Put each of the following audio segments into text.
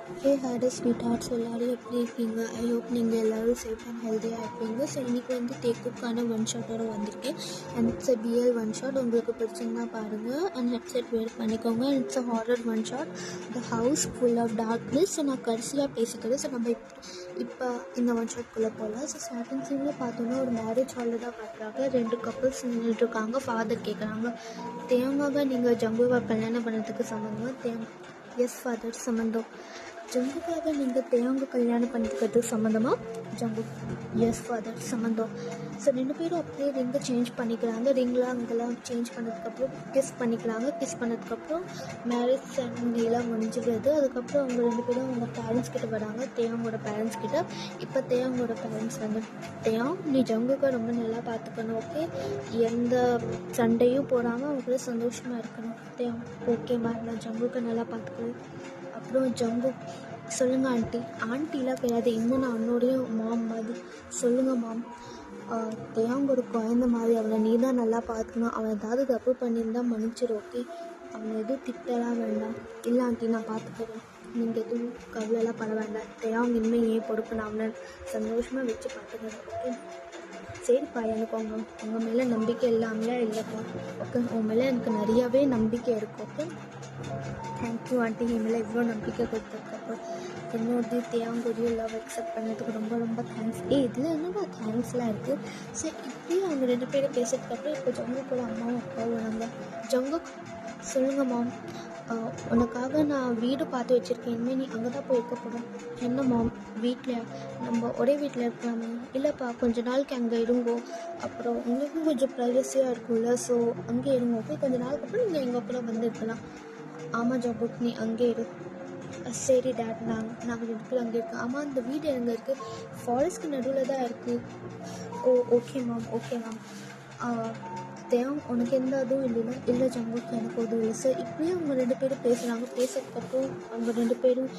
ஹே Hades sweet எல்லோரும் எப்படி இருக்கீங்க? ஐ ஹோப் நீங்கள் எல்லோரும் சேஃப் அண்ட் ஹெல்த்தியாக இருப்பீங்க. ஸோ இன்றைக்கி வந்து டேக்குக்கான ஒன் ஷாட்டோட வந்திருக்கேன். அண்ட் இட்ஸ் பிஎல் ஒன் ஷாட். உங்களுக்கு பிடிச்சிங்கன்னா பாருங்கள் அண்ட் ஹெட்செட் வேர் பண்ணிக்கோங்க. It's horror one shot. The house full of darkness. So நான் கடைசியாக பேசிக்கிறேன். ஸோ நம்ம இப்போ இந்த ஒன் ஷாட்குள்ளே போகலாம். ஸோ ஸ்டார்டிங் சீனில் பார்த்தோன்னா ஒரு மேரேஜ் ஹாலில் தான் பார்க்குறாங்க. 2 கப்புள்ஸ் நின்றுட்டுருக்காங்க. ஃபாதர் கேட்குறாங்க, தேங்காக நீங்கள் ஜங்குவை கல்யாணம் பண்ணுறதுக்கு சம்மந்தமாக? எஸ் ஃபாதர், சம்மந்தம். ஜங்குக்காக நீங்கள் தேவங்க கல்யாணம் பண்ணிக்கிறது சம்மந்தமாக? ஜங்கு, எஸ் ஃபாதர், சம்மந்தம். ஸோ 2 பேரும் அப்படியே ரிங்கை சேஞ்ச் பண்ணிக்கிறாங்க. ரிங்லாம் அங்கெல்லாம் சேஞ்ச் பண்ணதுக்கப்புறம் கிஸ் பண்ணிக்கிறாங்க. கிஸ் பண்ணதுக்கப்புறம் மேரேஜ் செரமனிலாம் முடிஞ்சிடுது. அதுக்கப்புறம் அவங்க 2 பேரும் அவங்க பேரண்ட்ஸ் கிட்ட வராங்க, தேவங்களோட பேரண்ட்ஸ் கிட்ட. இப்போ தேவங்களோட பேரண்ட்ஸ் வந்து, தேவம் நீ ஜங்குக்கை ரொம்ப நல்லா பார்த்துக்கணும், ஓகே? எந்த சண்டையும் போடாமல் அவங்க கூட சந்தோஷமாக இருக்கணும். தேவம், ஓகேம்மா, நான் ஜங்குக்கை நல்லா பார்த்துக்குவேன். அப்புறம் ஜங்கு, சொல்லுங்கள் ஆண்டி. ஆண்டிலாம் கிடையாது, இன்னும் நான் அவனுடைய மாம் மாதிரி. சொல்லுங்கள் மாம். தேவங்க ஒரு குழந்த மாதிரி, அவனை நீ தான் நல்லா பார்த்துக்கணும். அவன் ஏதாவது தப்பு பண்ணியிருந்தா மன்னிச்சிரு, ஓகே? அவனை எதுவும் திட்டலாம் வேண்டாம். இல்லை ஆண்டி, நான் பார்த்துக்கிறேன், நீங்கள் எதுவும் கவலைலாம் பட வேண்டாம். தேவங்க இனிமேல் ஏன் பொறுப்பு, நான் அவனை சந்தோஷமாக வச்சு பார்த்துக்கிறேன், ஓகே? சரிப்பா, எனக்கு உங்கள் மேலே நம்பிக்கை இல்லாமலாம் இல்லைப்பா, ஓகே? உன் மேலே எனக்கு நிறையாவே நம்பிக்கை இருக்குது, ஓகே? தேங்க்யூ ஆண்டி, என் மேலே இவ்வளோ நம்பிக்கை கொடுத்ததுக்கப்புறம். என்னோட தேவங்கூடிய லவ் அக்செப்ட் பண்ணதுக்கு ரொம்ப ரொம்ப தேங்க்ஸ். இதில் என்னடா தேங்க்ஸ்லாம் இருக்குது. சரி, இப்படியே அவங்க 2 பேரும் பேசுறதுக்கப்புறம் இப்போ ஜங்கு கூட அம்மாவும் அப்பாவும் வராங்க. ஜங்கு, சொல்லுங்கள் மாம். உனக்காக நான் வீடு பார்த்து வச்சுருக்கேன், இனிமேல் நீ அங்கே தான் போய் இருக்க போகிறோம். என்ன மாம், வீட்டில் நம்ம ஒரே வீட்டில் இருக்கலாமே? இல்லைப்பா, கொஞ்ச நாளைக்கு அங்கே இருங்கோ, அப்புறம் உங்களுக்கும் கொஞ்சம் ப்ரைவசியாக இருக்கும்ல, ஸோ அங்கே இருங்க, ஓகே? கொஞ்சம் நாளுக்கு அப்புறம் நீங்கள் எங்கள் கூட வந்து இருக்கலாம். ஆமாம் ஜம்பு, நீ அங்கே இரு. சரி டேட், நாங்கள் 2 பேரும் அங்கே இருக்கோம். ஆமாம், அந்த வீடு எங்கே இருக்குது? ஃபாரஸ்ட்க்கு நடுவில் தான் இருக்குது. Okay ma'am, okay ma'am. தேவம், உனக்கு எந்த அதுவும் இல்லைன்னா? இல்லை ஜம்புக்கு எனக்கு உதவும் இல்லை சார். இப்படியே அவங்க 2 பேரும் பேசுகிறாங்க. பேசுறதுக்கப்புறம் அவங்க 2 பேரும்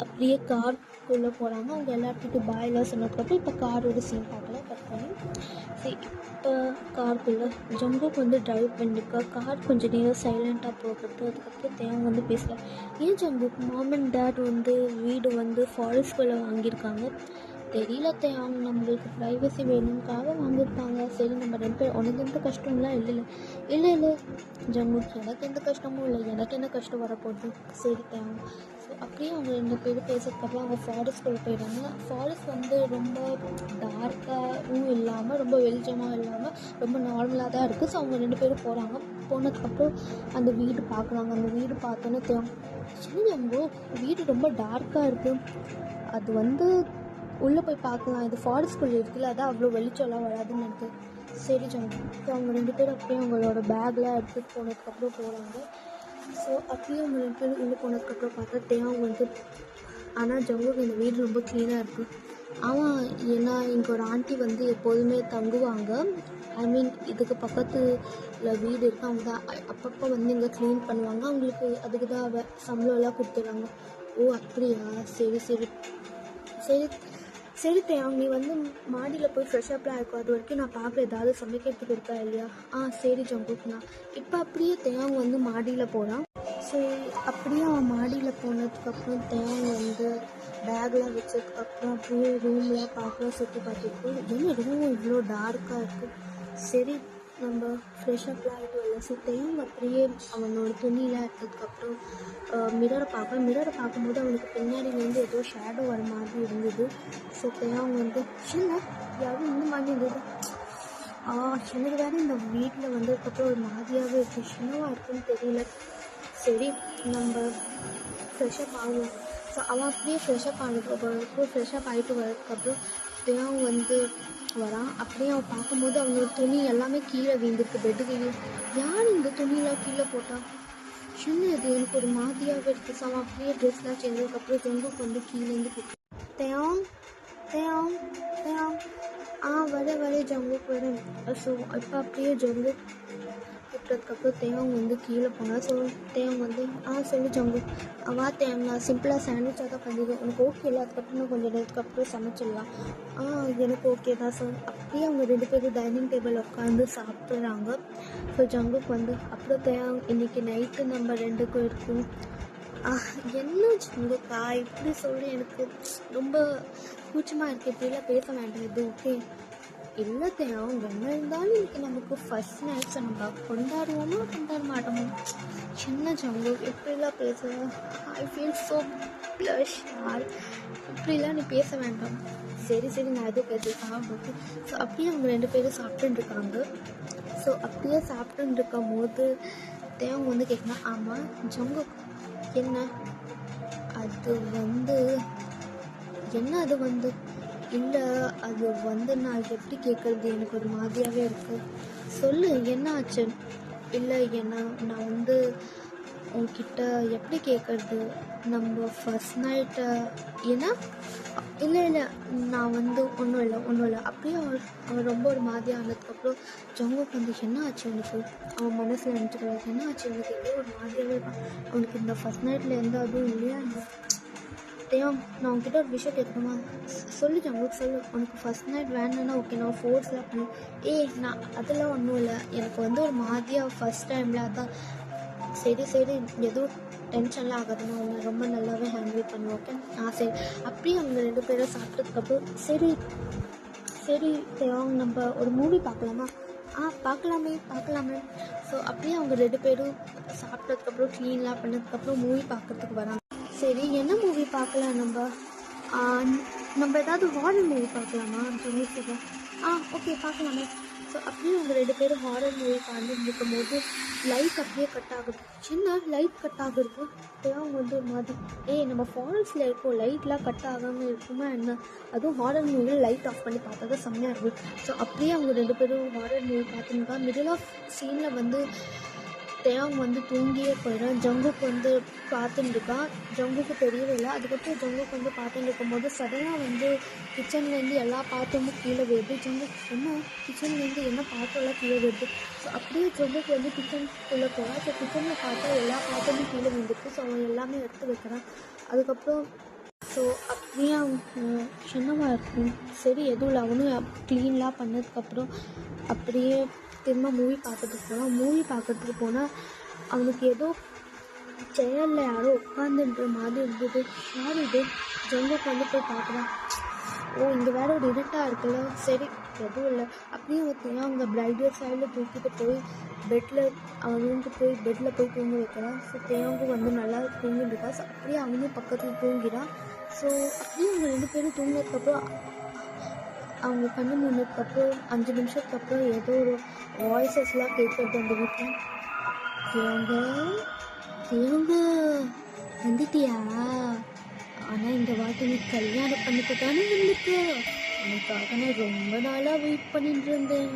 அப்படியே காருக்குள்ளே போகிறாங்க. அவங்க எல்லாத்துக்கும் பாயெல்லாம் சொன்னதுக்கப்புறம் இப்போ காரோட சீன் பார்க்கலாம், கட் பண்ணி. சரி, இப்போ காருக்குள்ளே ஜம்புக்கு வந்து ட்ரைவ் பண்ணிருக்கா. கார் கொஞ்சம் நேரம் சைலண்ட்டாக போகிறது. அதுக்கப்புறம் தேவம் வந்து பேசுகிறேன், ஏன் ஜம்புக்கு மாம் அண்ட் டேட் வந்து வீடு வந்து ஃபாரஸ்ட்குள்ளே வாங்கியிருக்காங்க? தெரியல தேவம், நம்மளுக்கு ப்ரைவசி வேணும்காக வாங்கியிருப்பாங்க. சரி, நம்ம 2 பேர், உனக்கு எந்த கஷ்டம்லாம் இல்லை ஜம்மு, எனக்கு எந்த கஷ்டமும் இல்லை, எனக்கு என்ன கஷ்டம் வரப்போகுது? சரி தேவம். ஸோ அப்படியே அவங்க 2 பேரும் பேசுறதுக்கப்புறம் அவங்க ஃபாரஸ்ட்குள்ளே போயிடுறாங்க. ஃபாரஸ்ட் வந்து ரொம்ப டார்க்காகவும் இல்லாமல் ரொம்ப வெளிச்சமாக இல்லாமல் ரொம்ப நார்மலாக தான் இருக்குது. ஸோ அவங்க 2 பேரும் போகிறாங்க. போனதுக்கப்புறம் அந்த வீடு பார்க்குறாங்க. அந்த வீடு பார்த்தோன்னே தேவம், சின்ன ஜம்பு, வீடு ரொம்ப டார்க்காக இருக்குது, அது வந்து உள்ளே போய் பார்க்கலாம், இது ஃபாரஸ்ட்குள்ளே இருக்குல்ல, அதான் அவ்வளோ வெளிச்சம்லாம் வராதுன்னு எனக்கு. சரி ஜம்பு. ஸோ அவங்க 2 பேரும் அப்படியே அவங்களோட பேக்லாம் எடுத்துகிட்டு போனதுக்கப்புறம் போகிறாங்க. ஸோ அப்படியே அவங்க 2 பேரும் உள்ளே போனதுக்கப்புறம் பார்த்தா தேவம் வந்து, ஆனால் ஜங்குக்கு இந்த வீடு ரொம்ப க்ளீனாக இருக்குது. அவன் ஏன்னா இங்கே ஒரு ஆண்டி வந்து எப்போதுமே தங்குவாங்க. ஐ மீன் இதுக்கு பக்கத்தில் வீடு இருக்குது. அவங்க தான் அப்பப்போ வந்து இங்கே க்ளீன் பண்ணுவாங்க. அவங்களுக்கு அதுக்கு தான் சம்பளம்லாம் கொடுத்துட்றாங்க. ஓ அப்படியா, சரி சரி சரி சரி தேவம், நீ வந்து மாடியில் போய் ஃப்ரெஷ்ஷப்லாம் இருக்கும், அது வரைக்கும் நான் பார்க்குற ஏதாவது சமைக்கிறதுக்கு இருக்கா இல்லையா? சரி ஜங்குக்குண்ணா. இப்போ அப்படியே தேவம் வந்து மாடியில் போகிறான். சரி, அப்படியே அவன் மாடியில் போனதுக்கப்புறம் தேவம் வந்து பேக்லாம் வச்சதுக்கப்புறம் அப்படியே ரூம்லாம் பார்க்கலாம், சுற்றி பார்த்துட்டு, என்ன ரூம் இவ்வளோ டார்க்காக இருக்குது. சரி, நம்ம ஃப்ரெஷ்ஷப்லாம் ஆகிட்டு வரலாம். ஸோ தேவம் அப்படியே அவனோட துணியெலாம் எடுத்ததுக்கப்புறம் மிரரை பார்க்கும்போது அவனுக்கு பின்னாடிலேருந்து ஏதோ ஷேடோ வர மாதிரி இருந்தது. ஸோ தேவம் வந்து, சின்ன யாரும் இந்த மாதிரி இருந்தது. எனக்கு வேறு இந்த வீட்டில் வந்ததுக்கப்புறம் ஒரு மாதிரியாகவே இருக்குது, சின்னவாக இருக்குன்னு தெரியல. சரி, நம்ம ஃப்ரெஷ்ஷப் ஆகும். ஸோ அவன் அப்படியே ஃப்ரெஷ்ஷப் ஆகிட்டு வரதுக்கப்புறம் தேவம் வந்து வரான். அப்படியே அவன் பார்க்கும்போது அவனோட துணி எல்லாமே கீழே வீழ்ந்துருக்கு, பெட்டு கீழே. யார் இந்த துணியெலாம் கீழே போட்டான்? சின்ன இது எனக்கு ஒரு மாதிரியாகவே இருக்குது. ஸோ அவன் அப்படியே ட்ரெஸ்லாம் செஞ்சதுக்கப்புறம் ஜங்குக்கு வந்து கீழேருந்து கூப்பிட்டு, தேவம் தேவம் தேவம், வர ஜங்குக்கு வரேன். ஸோ இப்போ அப்படியே ஜங்கு கூப்பிட்டதுக்கப்புறம் தேவம் வந்து கீழே போனால். ஸோ தேவம் வந்து, சொல்லு ஜங்கு, வா தேவம், நான் சிம்பிளாக சாண்ட்விச்சாக தான் பண்ணிடுவேன், உனக்கு ஓகே இல்லை? அதுக்கப்புறம் நான் கொஞ்சம் நேரத்துக்கு அப்புறம் சமைச்சிடலாம். எனக்கு ஓகே தான். ஸோ அப்படியே அவங்க 2 பேரும் டைனிங் டேபிள் உட்காந்து சாப்பிட்றாங்க. ஸோ ஜங்குக்கு வந்து, அப்புறம் தேவம், இன்றைக்கி நைட்டு நம்ம 2க்கும் இருக்கும், என்ன ஜங்குக்கா இப்படி சொல்லி எனக்கு ரொம்ப கூச்சமாக இருக்குது. இப்படிலாம் பேச வேண்டாம். இது ஓகே இல்லை தேவை என்ன இருந்தாலும் இன்னைக்கு நமக்கு ஃபர்ஸ்ட் நைட்ஸை நம்ம கொண்டாடுவோமா கொண்டாட மாட்டோமோ. சின்ன ஜங்கு எப்படிலாம் பேசுகிற ஐ ஃபீல் ஸோ ப்ளஷ் யார் இப்படிலாம் நீ பேச வேண்டாம். சரி நான் எதுவும் பேச சாப்பிட்டு. ஸோ அப்படியே அவங்க 2 பேரும் சாப்பிட்டுன்னு இருக்காங்க. ஸோ அப்படியே சாப்பிட்டுன்னு இருக்கும் போது தேவங்க வந்து கேட்கணும், ஆமாம் ஜங்கு என்ன அது வந்து இல்லை அது வந்து நான் எப்படி கேட்குறது, எனக்கு ஒரு மாதிரியாகவே இருக்குது. சொல்லு என்ன ஆச்சு. இல்லை நான் வந்து உன்கிட்ட எப்படி கேட்குறது, நம்ம ஃபர்ஸ்ட் நைட்டை ஏன்னா இல்லை நான் வந்து ஒன்றும் இல்லை அப்படியே அவன் ரொம்ப ஒரு மாதிரியாக ஆனதுக்கப்புறம் ஜங்குக்கு வந்து என்ன ஆச்சு உனக்கு, அவன் மனசில் நினச்சிக்கிறாரு என்ன ஆச்சு உனக்கு, ஏதோ ஒரு மாதிரியாகவே இருக்கான் அவனுக்கு இந்த ஃபர்ஸ்ட் நைட்டில் எந்த அதுவும் இல்லையா. தேவம் நான் உங்ககிட்ட ஒரு விஷயம் கேட்கணுமா, சொல்லு ஜங்குக்கு சொல்லு. உனக்கு ஃபர்ஸ்ட் நைட் வேணுன்னா ஓகே நான் ஃபோர்ஸ்லாம் பண்ணேன். நான் அதெல்லாம் ஒன்றும் இல்லை, எனக்கு வந்து ஒரு மாதிரியாக ஃபர்ஸ்ட் டைமில் அதான். சரி எதுவும் டென்ஷன்லாம் ஆகாதுமா, அவங்க ரொம்ப நல்லாவே ஹேண்டில் பண்ணுவோம் ஓகே. சரி அப்படியே அவங்க 2 பேரும் சாப்பிட்டதுக்கப்புறம் சரி தேவம் நம்ம ஒரு மூவி பார்க்கலாமா. பார்க்கலாமே. ஸோ அப்படியே அவங்க 2 பேரும் சாப்பிட்டதுக்கப்புறம் க்ளீன்லாம் பண்ணதுக்கப்புறம் மூவி பார்க்குறதுக்கு வராங்க. சரி என்ன மூவி பார்க்கலாம் நம்ம ஏதாவது ஹாரர் மூவி பார்க்கலாமா அப்படின்னு ஓகே பார்க்கலாமே. ஸோ அப்படியே அவங்க 2 பேரும் ஹாரர் மூவி பார்த்துட்டு இருக்கும்போது லைட் அப்படியே கட் ஆகுது. சின்ன லைட் கட் ஆகுறது அவங்க வந்து ஒரு மாதிரி நம்ம ஃபாரஸ்ட்டில் இருக்கோம் லைட்லாம் கட் ஆகாமல் இருக்குமா என்ன, அதுவும் ஹாரர் மூவியில் லைட் ஆஃப் பண்ணி பார்த்தா தான் செம்மையாக இருக்கும். ஸோ அப்படியே அவங்க 2 பேரும் ஹாரர் மூவி பார்த்துருக்கா. மிடில் ஆஃப் சீனில் வந்து தேவங்க வந்து தூங்கியே போயிடும். ஜங்குக்கு வந்து பார்த்துட்டு இருக்கான். ஜங்குக்கு தெரியவே இல்லை. அதுக்கப்புறம் ஜங்குக்கு வந்து பார்த்துட்டு இருக்கும்போது சடனாக வந்து கிச்சன்லேருந்து எல்லா பாத்திரமும் கீழே வருது. ஜங்குக்கு என்ன கிச்சன்லேருந்து என்ன பாத்திரம்லாம் கீழே வருது. ஸோ அப்படியே ஜங்குக்கு வந்து கிச்சனுக்குள்ளே போகிறான். ஸோ கிச்சனில் பார்த்தா எல்லா பாத்திரமும் கீழே வந்துருக்கு. ஸோ அவன் எல்லாமே எடுத்து வைக்கிறான். அதுக்கப்புறம் ஸோ அப்படியே அவன் சின்னமாக இருக்கும். சரி எதுவும் இல்லை அவனும் க்ளீன்லாம் பண்ணதுக்கப்புறம் அப்படியே திரும்ப மூவி பார்க்கறதுக்கு போனால் அவனுக்கு ஏதோ செயலில் யாரோ உட்காந்துன்ற மாதிரி இருந்தது. யார் இது ஜங்குக்கு வந்து போய் பார்க்குறான். இங்கே வேறு ஒரு இருட்டாக இருக்குல்ல. சரி எதுவும் இல்லை அப்படியே ஒருத்தையும் அவங்க பிரைடல் சைடில் தூக்கிட்டு போய் பெட்டில் அவன் ரூமுக்கு போய் பெட்டில் போய் தூங்க வைக்கிறான். ஸோ தேவங்க வந்து நல்லா தூங்கிட்டு இருக்கா. ஸோ அப்படியே அவனும் பக்கத்தில் தூங்கிறான். ஸோ அப்படியே அவங்க 2 பேரும் தூங்கினதுக்கப்புறம் அவங்க கண்ணு மூடினதுக்கப்புறம் 5 நிமிஷத்துக்கு அப்புறம் ஏதோ ஒரு வாய்ஸஸ்லாம் கேட்குறது அந்த வீட்டில். தேவங்க வந்துட்டியா, ஆனால் இந்த வாட்டி நீ கல்யாணம் பண்ணிட்டு தானே வந்துட்டு, உனக்காக நான் ரொம்ப நாளாக வெயிட் பண்ணிட்டு இருந்தேன்.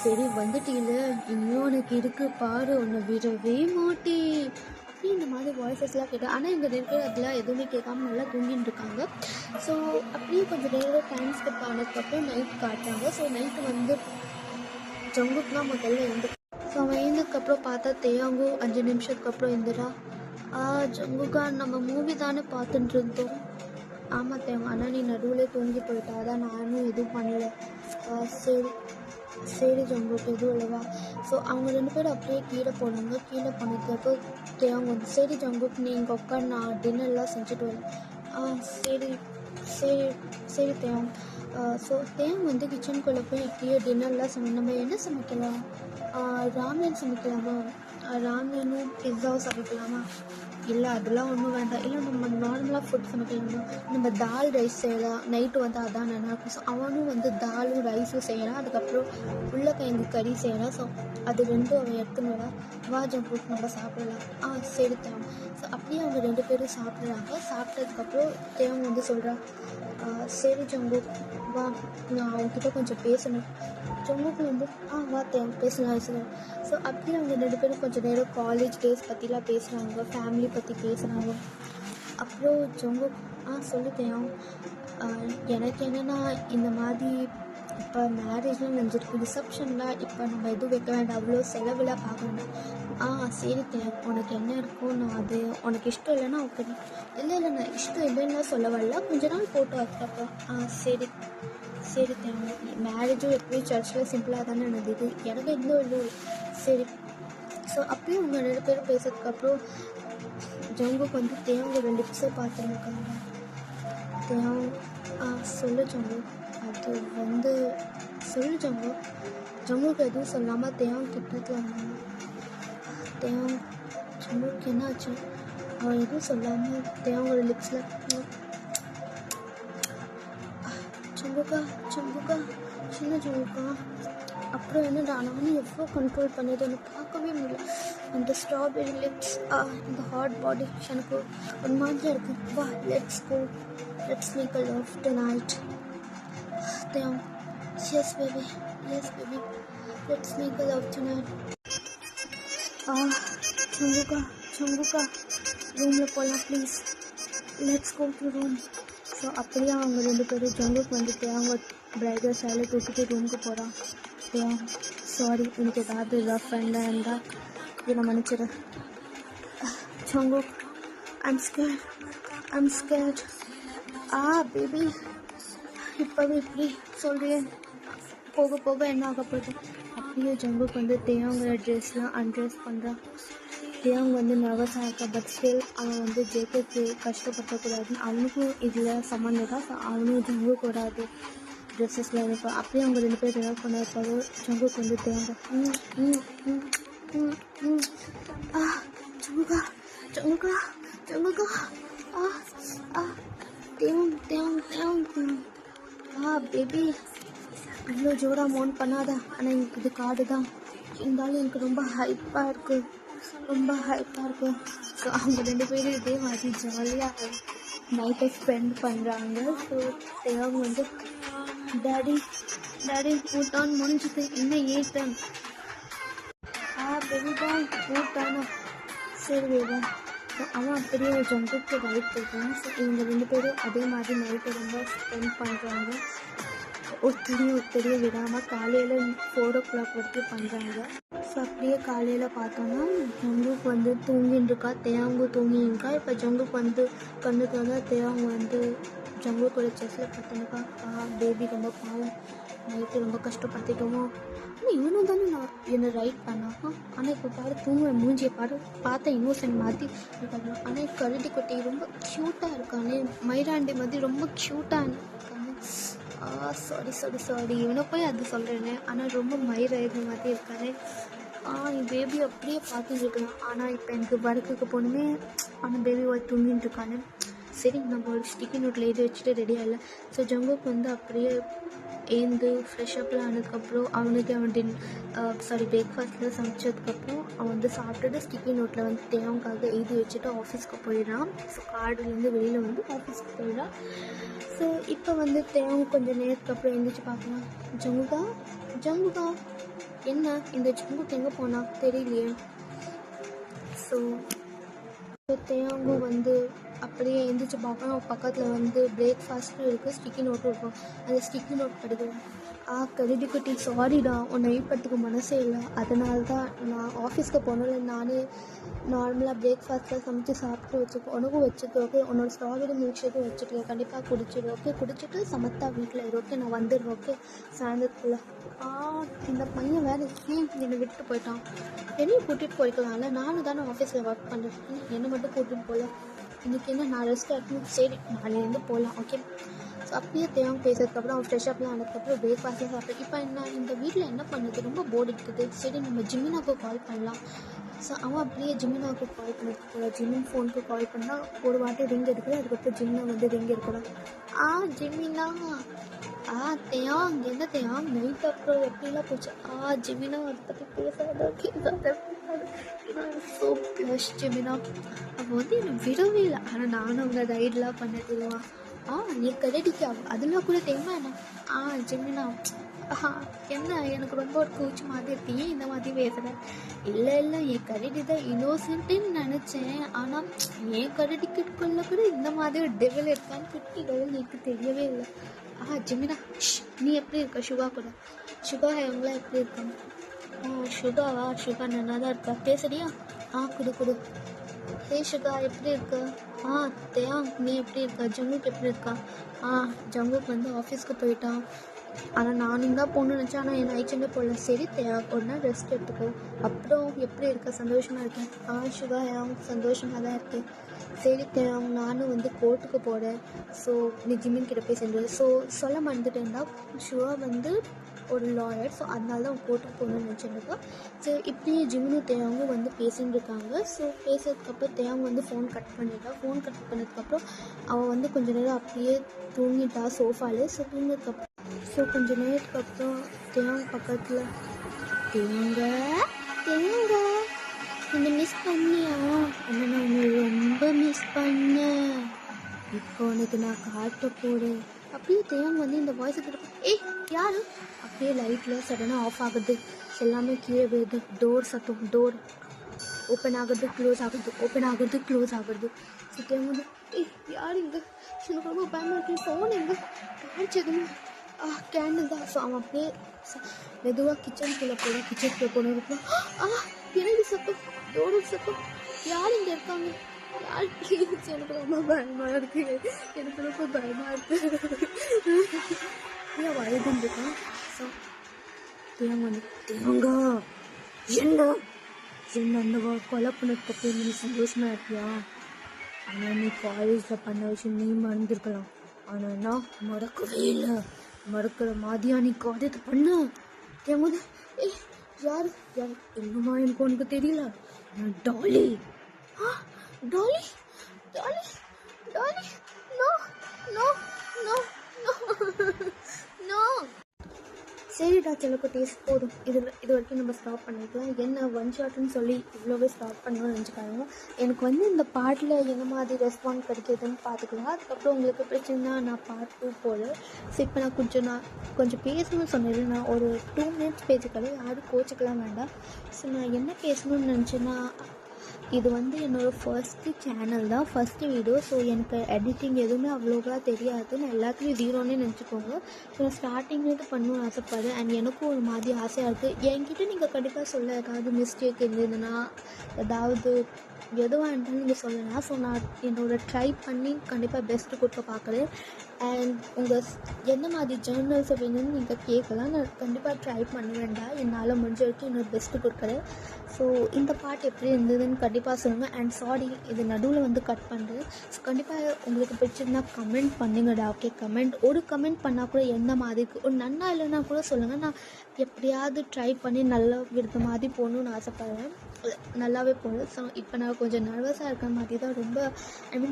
சரி வந்துட்டீல, இன்னும் உனக்கு இருக்கு பாரு, உன்னை விடவே மாட்டேன். இந்த மாதிரி வாய்ஸஸ்லாம் கேட்டேன். ஆனால் எங்கள் 2 பேர் அதெல்லாம் எதுவுமே கேட்காம நல்லா தூங்கிட்டு இருக்காங்க. ஸோ அப்படியே கொஞ்சம் நேரம் டைம் ஸ்பெண்ட் ஆனதுக்கப்புறம் நைட் காட்டுறாங்க. ஸோ நைட்டு வந்து ஜங்குக்குலாம் முதல்ல எழுந்து. ஸோ அவன் எழுந்ததுக்கப்புறம் பார்த்தா தேயாங்கு 5 நிமிஷத்துக்கு அப்புறம் எழுந்துடா. ஜங்குக்கா நம்ம மூவி தானே பார்த்துட்டு இருந்தோம். ஆமாம் தேவங்க, ஆனால் நீ நடுவில் தூங்கி போயிட்டா, அதான் நானும் எதுவும் பண்ணலை. சரி ஜங்குக்கு எதுவும் இல்லைவா. ஸோ அவங்க 2 பேரும் அப்படியே கீழே போனாங்க. கீழே போனதுக்கப்புறம் தேவங்க வந்து சரி ஜங்குக்கு நீ இங்கே உட்காந்து நான் டின்னர்லாம் செஞ்சுட்டு வரேன். சரி தேவங்க. ஸோ தேவங்க வந்து கிச்சனுக்குள்ளே போய் இப்படியே டின்னர்லாம் நம்ம என்ன சமைக்கலாம், ராமன் சமைக்கலாமா, ராமனும் பிஸாவும் சமைக்கலாமா, இல்லை அதெல்லாம் ஒன்றும் வேண்டாம், இல்லை நம்ம நார்மலாக ஃபுட் சமைக்கலாமா, நம்ம தால் ரைஸ் செய்யலாம், நைட்டு வந்து அதான் நல்லாயிருக்கும். ஸோ அவனும் வந்து தாலும் ரைஸும் செய்யலாம். அதுக்கப்புறம் உருளைக்கிழங்கு கறி செய்யலாம். ஸோ அது 2 அவன் எடுத்துன்னு வா ஜங்குக்கு நம்ம சாப்பிடலாம். சரி தேவன். ஸோ அப்படியே அவங்க 2 பேரும் சாப்பிட்றாங்க. சாப்பிட்டதுக்கப்புறம் தேவன் வந்து சொல்கிறான், சரி ஜங்கு வா நான் அவங்ககிட்ட கொஞ்சம் பேசணும். ஜங்குக்கு வந்து வா தேவன் பேசலாம். ஸோ அப்படியே அவங்க 2 பேரும் கொஞ்சம் நேரம் காலேஜ் டேஸ் பற்றிலாம் பேசுகிறாங்க, ஃபேமிலி பற்றி பேசுகிறாங்க. அப்புறம் ஜங்கு சொல்லிட்டேன், எனக்கு என்னென்னா இந்த மாதிரி இப்போ மேரேஜ்லாம் நினச்சிருக்கு, ரிசப்ஷன்லாம் இப்போ நம்ம எதுவும் வைக்க வேண்டாம், அவ்வளோ செலவுலாம் பார்க்க வேண்டாம். சரி தேவன் உனக்கு என்ன இருக்கும், நான் அது உனக்கு இஷ்டம் இல்லைன்னா ஓகே. இல்லை நான் இஷ்டம் இல்லைன்னா சொல்ல வரல, கொஞ்ச நாள் போட்டு வைக்கிறப்ப. சரி தேவன், மேரேஜும் எப்படியும் சர்ச்சில் சிம்பிளாக தானே நடந்தது, எனக்கு இன்னும் இல்லை. சரி. ஸோ அப்படியே அவங்க 2 பேரும் பேசுறதுக்கப்புறம் ஜங்குக்கு வந்து தேவங்களோட லிப்ஸை பார்த்துருக்காங்க. தேவ் சொல்லு ஜங்கு, அது வந்து சொல்லு ஜங்கு. ஜங்குக்கு எதுவும் சொல்லாமல் தேவன் கிட்டத்தில் இருந்தாங்க. தேவன் ஜங்குக்கு என்னாச்சு? அவன் எதுவும் சொல்லாமல் தேவங்களோட லிப்ஸில் ஜங்குக்கா ஜங்குக்கா சின்ன ஜங்குக்கா. அப்புறம் என்னடா நானும் எவ்வளோ கண்ட்ரோல் பண்ணது எனக்கு பார்க்கவே முடியல. அந்த ஸ்ட்ராபெரி லிப்ஸ், இந்த ஹாட் பாடி எனக்கு ஒரு மாதிரியாக இருக்குது. வா let's go, let's make a love tonight. Dev yes baby, yes baby, let's make a love tonight. ஜங்குக்கா ஜங்குக்கா ரூமில் போகலாம் please, let's go to room. So அப்படியே அவங்க 2 பேரும் ஜங்குக்கு வந்துட்டு அவங்க பிரைடல் சேலை தூக்கிட்டு ரூமுக்கு போகிறான். சாரி, எனக்கு ஏதாவது ரஃப் அண்டாக இருந்தால் இதை நான் மன்னிச்சிடு. Jungkook, I'm scared. பேபி, இப்போவே இப்படி சொல்கிறேன், போக போக என்ன ஆக போகுது. அப்படியே ஜங்குக் வந்து தேவங்கிற ட்ரெஸ்லாம் அன்ட்ரெஸ் பண்ணுறான். தேவங்க வந்து நர்வஸாக இருக்கா. பட் ஸ்டில் அவன் வந்து ஜேகேக்கு கஷ்டப்படுத்தக்கூடாதுன்னு அவனுக்கும் இதில் சம்மந்தம் தான். ஸோ அவனும் ஜங்குக்கு வராது ட்ரெஸ்ஸஸ்லாம் இருப்பான். அப்படியே அவங்க 2 பேர் என்ன பண்ணிருப்பாரு. ஜங்குக்கு வந்து தேவங்க ஜங்குக்கா ஜங்குக்கா ஜங்குக்கா பேபி, இவ்வளோ ஜோராக மோன் பண்ணாத. ஆனால் இது காடு தான் இருந்தாலும் எனக்கு ரொம்ப ஹைப்பாக இருக்குது. ஸோ அவங்க 2 பேரும் இதே மாதிரி ஜாலியாக நைட்டை ஸ்பெண்ட் பண்ணுறாங்க. ஸோ தேவங்க வந்து டாடி உன் டர்ன் முடிஞ்சுது, இன்னும் 8 டர்ன். பேபி பாய் உன் டர்னா, சரி வேவா. ஸோ அவன் அப்படியே ஜங்குக்கு ரைட் போய்ட்டான். ஸோ இவங்க 2 பேரும் அதே மாதிரி நைட்டை ரொம்ப ஸ்பெண்ட் பண்ணுறாங்க. ஒருத்தரையும் விடாமல் காலையில் 4 o'clock வரைக்கும் பண்ணுறாங்க. ஸோ அப்படியே காலையில் பார்த்தோன்னா ஜங்குக்கு வந்து தூங்கின்னு இருக்கா, தேவங்கு தூங்கிருக்கா. இப்போ ஜங்குக்கு வந்து கண்ணு தோணா தேவங்க வந்து ஜங்குக்கோட செஸ்ஸில் பார்த்துனுக்கா. பேபி ரொம்ப பாவம், நைட்டு ரொம்ப கஷ்டப்படுத்திட்டோமோ. ஆனால் இவனும் தானே நான் என்னை ரைட் பண்ணான். ஆனால் இப்போ பாரு தூங்குற மூஞ்சியை பார்த்தா இன்னோசன்ட் மாதிரி இருக்காங்க. ஆனால் கரடி குட்டி ரொம்ப க்யூட்டாக இருக்கானே, மயிராண்டி மாதிரி ரொம்ப க்யூட்டாக இருக்காங்க. சாரி இவனை போய் அது சொல்கிறேனே, ஆனால் ரொம்ப மயிராயிடுற மாதிரி இருக்கானே. என் பேபி அப்படியே பார்த்துட்டு இருக்கான். ஆனால் இப்போ எனக்கு ஒர்க்குக்கு போகணுமே, ஆனால் பேபி தூங்கிட்டு இருக்கானே. சரி, நம்ம ஒரு ஸ்டிக்கி நோட்டில் எழுதி வச்சுட்டு ரெடி ஆகல. ஸோ ஜங்குக்கு வந்து அப்படியே ஏந்து ஃப்ரெஷ்அப்லாம் ஆனதுக்கப்புறம் அவனுக்கு அவன் பிரேக்ஃபாஸ்ட்டில் சமைச்சதுக்கப்புறம் அவன் வந்து சாப்பிட்டுட்டு ஸ்டிக்கி நோட்டில் வந்து தேவங்காக எழுதி வச்சுட்டு ஆஃபீஸ்க்கு போயிடுறான். ஸோ கார்டுலேருந்து வெளியில் வந்து ஆஃபீஸ்க்கு போயிடுறான். ஸோ இப்போ வந்து தேவங்க கொஞ்சம் நேரத்துக்கு அப்புறம் எழுந்திரிச்சு பார்க்கலாம். ஜங்குகா என்ன இந்த ஜங்குக்கு எங்கே போனா தெரியலையே. ஸோ தேவங்க வந்து அப்படியே எழுந்திரிச்சு பார்க்கலாம். பக்கத்தில் வந்து பிரேக்ஃபாஸ்ட்டும் இருக்குது, ஸ்டிக்கி நோட்டும் இருக்கும். அந்த ஸ்டிக்கி நோட் படிக்கிறேன். கருதி குட்டி சாரிடா, உன்னை எழுப்பறதுக்கு மனசே இல்லை. அதனால தான் நான் ஆஃபீஸ்க்கு போனோம்ல, நானே நார்மலாக பிரேக்ஃபாஸ்ட்டில் சமைச்சு சாப்பிட்டு வச்சுக்கோ, உனக்கும் வச்சுட்டு ஓகே, உன்னோட ஸ்ட்ராபெரி மில்க் ஷேக்கும் வச்சுட்டு கண்டிப்பாக குடிச்சிடு ஓகே. குடிச்சிட்டு சமத்தா வீட்டில் இரு ஓகே, நான் வந்துடுறேன் ஓகே சாயந்தரத்துக்குள்ளே. இந்த பையன் வேறு என்னை விட்டு போயிட்டான். என்னையும் கூட்டிகிட்டு போய்க்கலாம்ல, நானும் தானே ஆஃபீஸில் ஒர்க் பண்ணுறேன், என்னை மட்டும் கூட்டிகிட்டு போகல. இன்றைக்கி என்ன நான் ரெஸ்ட் எடுக்கணும், சரி நாளையிலேருந்து போகலாம் ஓகே. ஸோ அப்படியே தேவங்க பேசுறதுக்கப்புறம் அவன் ஃப்ரெஷ்அப்லாம் ஆனதுக்கப்புறம் பிரேக்ஃபாஸ்ட்லாம் சாப்பிட்டு இப்போ என்ன இந்த வீட்டில் என்ன பண்ணுறது, ரொம்ப போர்டு இருக்குது. சரி நம்ம ஜிமினாவுக்கு கால் பண்ணலாம். ஸோ அவன் அப்படியே ஜிமினாவுக்கு கால் பண்ணிட்டு ஜிமின் ஃபோனுக்கு கால் பண்ணால் ஒரு வாட்டி ரிங் எடுக்கிறேன். அதுக்கப்புறம் ஜிமினா வந்து ரிங் எடுக்கிறோம். ஜிமினா தேவன் என்ன தேவன் நைட் அப்புறம் எப்படிலாம் போச்சு. ஜிமினா அதை பற்றி பேசாத கேட்காத. ஸோ ப்ளஷ் ஜிமினா அவள் வந்து என்னை விடவே இல்லை. ஆனால் நானும் அவங்க ரைடெலாம் பண்ணதில்லைவா. நீ கரடிக்கா அதெல்லாம் கூட தெரியுமா என்ன. ஜிமினா என்ன எனக்கு ரொம்ப ஒரு கூச்சி மாதிரி இருக்கு, ஏன் இந்த மாதிரி பேசுகிறேன். இல்லை என் கரடி தான் இன்னோசன்ட்டுன்னு நினச்சேன். ஆனால் என் கரடிக்குள்ள கூட இந்த மாதிரி ஒரு டெவல் இருக்கான்னு குட்டி டெவல் எனக்கு தெரியவே இல்லை. ஜிமினா நீ எப்படி இருக்க சுகா கூட, சுகா இவங்களாம் எப்படி இருக்காங்க. சுகா நல்லா தான் இருக்கா, பேசுறியா. குடு ஹே சுகா, எப்படி இருக்க? தேயா, நீ எப்படி இருக்க? ஜங்குக்கு எப்படி இருக்கா? ஜங்குக்கு வந்து ஆஃபீஸ்க்கு போயிட்டான். ஆனால் நானும் தான் போகணுன்னு நினச்சேன், ஆனால் என் நைச்சண்டே போடல. சரி தேயா, ஒரு நாள் ரெஸ்ட் எடுத்துக்கோ. அப்புறம் எப்படி இருக்க? சந்தோஷமாக இருக்கேன். சுகா, சந்தோஷமாக தான் இருக்கேன். சரி தேயா, நானும் வந்து கோர்ட்டுக்கு போகிறேன். ஸோ நீ ஜிம்மின் கிட்ட போய் செஞ்சு. ஸோ சொல்ல மறந்துட்டேன்டா, சுகா வந்து ஒரு லாயர். ஸோ அதனால தான் கோர்ட்டுக்கு போகணுன்னு நினச்சிருக்கா. சரி, இப்படியே ஜிம்னு தேயாவும் வந்து பேசின்னு இருக்காங்க. ஸோ பேசுறதுக்கப்புறம் தேயாவும் வந்து ஃபோன் கட் பண்ணிட்டா. ஃபோன் கட் பண்ணதுக்கப்புறம் அவள் வந்து கொஞ்ச நேரம் அப்படியே தூங்கிட்டா சோஃபாலே. ஸோ தூங்கினதுக்கப்புறம் கொஞ்ச நேரத்துக்கு அப்புறம் தேயாவும் பக்கத்தில் தேங்க என்னை மிஸ் பண்ணியா? ஆனால் நான் உன்னை ரொம்ப மிஸ் பண்ணேன். இப்போ உனக்கு நான் காட்ட போகிறேன். அப்படியே தேவன் வந்து இந்த வாய்ஸை கிட்ட யாரு? அப்படியே லைட்டில் சடனாக ஆஃப் ஆகுது, எல்லாமே கீழே விழுது. டோர் சத்தம், டோர் ஓப்பன் ஆகுறது, க்ளோஸ் ஆகுறது, ஓப்பன் ஆகுறது, க்ளோஸ் ஆகுறது. ஸோ தேவன் வந்து யார் இங்கே? எனக்கு ரொம்ப பயமாக இருக்கு. ஃபோன் எங்கே காய்ச்சதுன்னு கேண்டில் தான். ஸோ அவன் அப்படியே மெதுவாக கிச்சனுக்குள்ளே போனதுக்கு பிறகு சத்தம், டோர் சத்தம். யார் இங்கே இருக்காங்க? யார்? எனக்கு ரொம்ப பயமாக இருக்கு. வயதுருக்கான். ஸோ தேவங்க வந்து தேவங்க என்ன அந்த கொலை பண்ணதுக்கு நீ சந்தோஷமாக இருக்கியா? ஆனால் நீ காலேஜில் பண்ண விஷயம் நீ மறந்துருக்கலாம். ஆனால் நான் மறக்கவே இல்லை. மறக்கிற மாதிரியா நீ காலேஜ் பண்ண? தேவங்க யார் என்னமா எனக்கு உனக்கு தெரியல. நான் Dolly. Dolly Dolly Dolly no no no no no. சரிடா செல்லக்குட்டீஸ், போதும். இது வரைக்கும் நம்ம ஸ்டாப் பண்ணிக்கலாம். என்ன ஒன் ஷாட்னு சொல்லி இவ்வளோவே ஸ்டாப் பண்ணணும்னு நினச்சிக்காங்க. எனக்கு வந்து இந்த பாட்டில் என்ன மாதிரி ரெஸ்பான்ஸ் கிடைக்கிதுன்னு பார்த்துக்கலாம். அதுக்கப்புறம் உங்களுக்கு பிரச்சனைனா நான் பார்ட் 2 போல். ஸோ இப்போ நான் கொஞ்சம் பேசணும்னு சொன்னேன். நான் ஒரு 2 மினிட்ஸ் பேசிக்கல, யாரும் கோச்சிக்கலாம் வேண்டாம். ஸோ நான் என்ன பேசணும்னு நினச்சேன்னா, இது வந்து என்னோடய ஃபர்ஸ்ட்டு சேனல் தான், ஃபஸ்ட்டு வீடியோ. ஸோ எனக்கு எடிட்டிங் எதுவுமே அவ்வளோவா தெரியாது. நான் எல்லாத்துலேயும் ஜீரோன்னே நினச்சிக்கோங்க. ஸோ நான் ஸ்டார்டிங்லேருந்து பண்ணணும்னு ஆசைப்படுறேன். அண்ட் எனக்கும் ஒரு மாதிரி ஆசையாக இருக்குது. என்கிட்ட நீங்கள் கண்டிப்பாக சொல்ல ஏதாவது மிஸ்டேக் இருந்ததுன்னா, ஏதாவது எதுவாக இருந்தாலும் நீங்கள் சொல்லலாம். ஸோ நான் ட்ரை பண்ணி கண்டிப்பாக பெஸ்ட்டு கொடுக்க பார்க்குறேன். அண்ட் உங்கள் எந்த மாதிரி ஜேர்னல்ஸை வேணும்னு நீங்கள் கேட்கலாம். நான் கண்டிப்பாக ட்ரை பண்ணுவேன்டா. என்னால் முடிஞ்ச வரைக்கும் என்னோட பெஸ்ட்டு கொடுக்குறேன். ஸோ இந்த பாட்டு எப்படி இருந்ததுன்னு கண்டிப்பாக சொல்லுங்கள். அண்ட் சாரி, இது நடுவில் வந்து கட் பண்ணுறேன். ஸோ கண்டிப்பாக உங்களுக்கு பிடிச்சிருந்தா கமெண்ட் பண்ணுங்கடா. ஓகே, ஒரு கமெண்ட் பண்ணால் கூட எந்த மாதிரி ஒரு நன்னா இல்லைன்னா கூட சொல்லுங்கள். நான் எப்படியாவது ட்ரை பண்ணி நல்லா விடுற மாதிரி போகணுன்னு ஆசைப்பட்றேன். நல்லாவே போகணும். ஸோ இப்போ நான் கொஞ்சம் நர்வஸாக இருக்கிற மாதிரி தான், ரொம்ப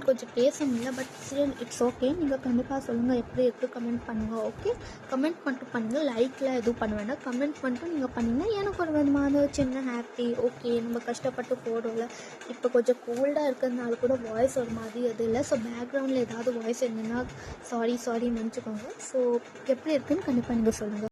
கொஞ்சம் பேச முடியல. But still it's okay. நீங்கள் கண்டிப்பாக சொல்லுங்கள் எப்படி கமெண்ட் பண்ணுங்கள். ஓகே, கமெண்ட் மட்டும் பண்ணுங்கள். லைக்லாம் எதுவும் பண்ண வேண்டாம். கமெண்ட் மட்டும் நீங்கள் பண்ணிங்கன்னா எனக்கு ஒரு விதமான சின்ன ஹாப்பி. ஓகே, நம்ம கஷ்டப்பட்டு போடுறோம்ல. இப்போ கொஞ்சம் கோல்டாக இருக்கிறதுனால கூட வாய்ஸ் ஒரு மாதிரி அது இல்லை. ஸோ பேக்ரவுண்டில் ஏதாவது வாய்ஸ் இருந்ததுன்னா சாரி மன்னிச்சுக்கோங்க. ஸோ எப்படி இருக்குதுன்னு கண்டிப்பாக நீங்கள் சொல்லுங்கள்.